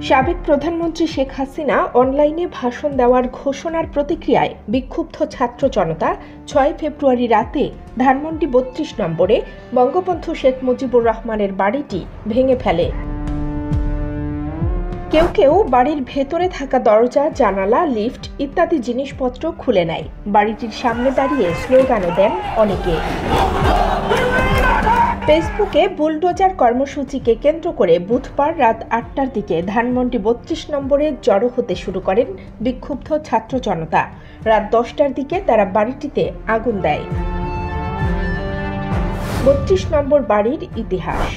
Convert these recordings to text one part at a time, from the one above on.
সাবেক প্রধানমন্ত্রী শেখ হাসিনা অনলাইনে ভাষণ দেওয়ার ঘোষণার প্রতিক্রিয়ায় বিক্ষুব্ধ ছাত্র জনতা ৬ ফেব্রুয়ারি রাতে ধানমন্ডি ৩২ নম্বরে বঙ্গবন্ধু শেখ মুজিবুর রহমানের বাড়িটি ভেঙে ফেলে। কেউ কেউ বাড়ির ভেতরে থাকা দরজা, জানালা, লিফট ইত্যাদি জিনিসপত্র খুলে নেয়। বাড়িটির সামনে দাঁড়িয়ে স্লোগানও দেন অনেকে। ফেসবুকে বুলডোজার কর্মসূচিকে কেন্দ্র করে বুধবার রাত ৮টার দিকে ধানমন্ডি ৩২ নম্বরে জড়ো হতে শুরু করেন বিক্ষুব্ধ ছাত্র জনতা। রাত ১০টার দিকে তারা বাড়িটিতে আগুন দেয়। ৩২ নম্বর বাড়ির ইতিহাস।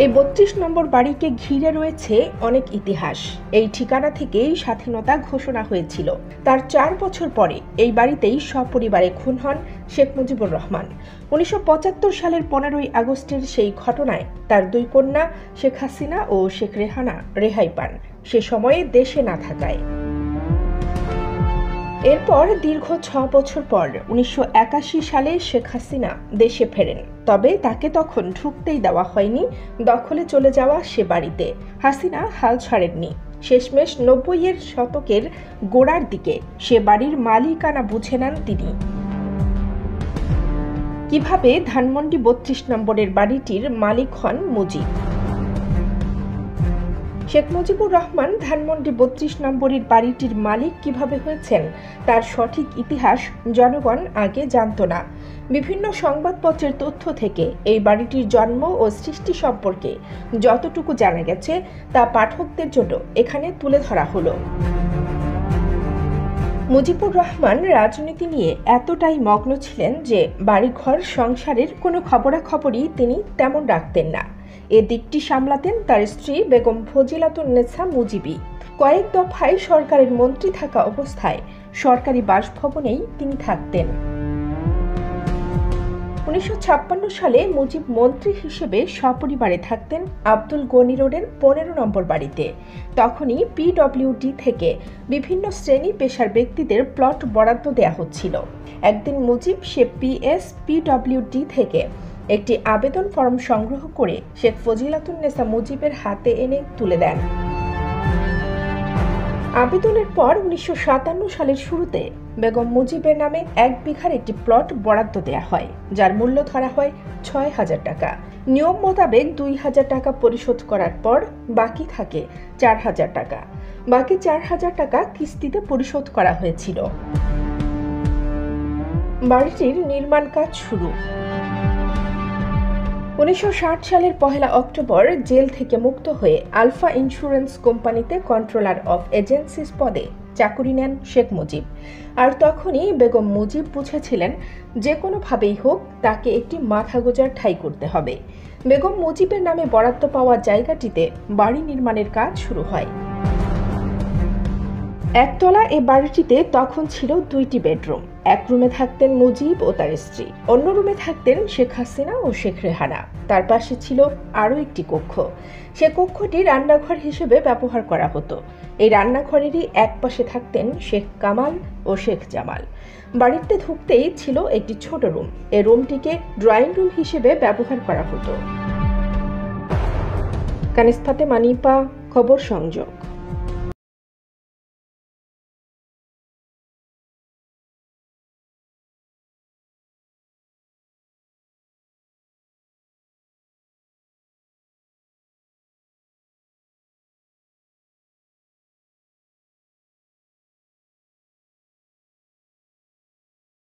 এই ৩২ নম্বর বাড়িকে ঘিরে রয়েছে অনেক ইতিহাস। এই ঠিকানা থেকেই স্বাধীনতা ঘোষণা হয়েছিল। তার ৪ বছর পরে এই বাড়িতেই সপরিবারে খুন হন শেখ মুজিবুর রহমান। ১৯৭৫ সালের ১৫ই আগস্টের সেই ঘটনায় তার ২ কন্যা শেখ হাসিনা ও শেখ রেহানা রেহাই পান, সে সময়ে দেশে না থাকায়। এরপর দীর্ঘ ৬ বছর পর ১৯৮১ সালে শেখ হাসিনা দেশে ফেরেন। তবে তাকে তখন ঢুকতেই দেওয়া হয়নি দখলে চলে যাওয়া সে বাড়িতে। হাসিনা হাল ছাড়েননি। শেষমেশ ৯০-এর শতকের গোড়ার দিকে সে বাড়ির মালিকানা বুঝে নেন তিনি। কিভাবে ধানমন্ডি ৩২ নম্বরের বাড়িটির মালিক হন মুজিব? শেখ মুজিবুর রহমান ধানমন্ডি ৩২ নম্বরের বাড়িটির মালিক কিভাবে হয়েছেন তার সঠিক ইতিহাস জনগণ আগে জানত না। বিভিন্ন সংবাদপত্রের তথ্য থেকে এই বাড়িটির জন্ম ও সৃষ্টি সম্পর্কে যতটুকু জানা গেছে তা পাঠকদের জন্য এখানে তুলে ধরা হলো। মুজিবুর রহমান রাজনীতি নিয়ে এতটাই মগ্ন ছিলেন যে বাড়িঘর সংসারের কোনো খবরাখবরই তিনি তেমন রাখতেন না। এ দিকটি সামলাতেন তার স্ত্রী বেগম ফজিলাতুন্নেছা মুজিবি। কয়েক দফায় সরকারের মন্ত্রী থাকা অবস্থায় সরকারি বাসভবনেই তিনি থাকতেন। ১৯৫৬ সালে মুজিব মন্ত্রী হিসেবে সপরিবারে থাকতেন আব্দুল গনি রোডের ১৫ নম্বর বাড়িতে। তখনই পিডব্লিউডি থেকে বিভিন্ন শ্রেণী পেশার ব্যক্তিদের প্লট বরাদ্দ দেয়া হচ্ছিল। একদিন মুজিব সে পিডব্লিউডি থেকে একটি আবেদন ফর্ম সংগ্রহ করে শেখ ফজিলাতুন্নেছা মুজিবের হাতে এনে তুলে দেন। আবেদনের পর ১৯৫৭ সালের শুরুতে বেগম মুজিবের নামে ১ বিঘার একটি প্লট বরাদ্দ দেয়া হয়, যার মূল্য ধরা হয় ৬,০০০ টাকা। নিয়ম মোতাবেক ২,০০০ টাকা পরিশোধ করার পর বাকি থাকে ৪,০০০ টাকা। বাকি ৪,০০০ টাকা কিস্তিতে পরিশোধ করা হয়েছিল। বাড়িটির নির্মাণ কাজ শুরু। ১৯৬০ সালের ১ অক্টোবর জেল থেকে মুক্ত হয়ে আলফা ইন্স্যুরেন্স কোম্পানিতে কন্ট্রোলার অফ এজেন্সিস পদে চাকুরি নেন শেখ মুজিব। আর তখনই বেগম মুজিব বুঝেছিলেন যে কোনোভাবেই হোক তাকে একটি মাথা গোঁজার ঠাঁই করতে হবে। বেগম মুজিবের নামে বরাদ্দ পাওয়া জায়গাটিতে বাড়ি নির্মাণের কাজ শুরু হয়। একতলা এ বাড়িটিতে তখন ছিল ২টি বেডরুম। এক রুমে থাকতেন মুজিব ও তার স্ত্রী, অন্য রুমে থাকতেন শেখ হাসিনা ও শেখ রেহানা। তার পাশে ছিল আরও একটি কক্ষ। সে কক্ষটি রান্নাঘর হিসেবে ব্যবহার করা হতো। এই রান্নাঘরেরই এক পাশে থাকতেন শেখ কামাল ও শেখ জামাল। বাড়িতে ঢুকতেই ছিল একটি ছোট রুম। এই রুমটিকে ড্রয়িং রুম হিসেবে ব্যবহার করা হতো। কানিস ফাতেমা নিপা, খবর সংযোগ।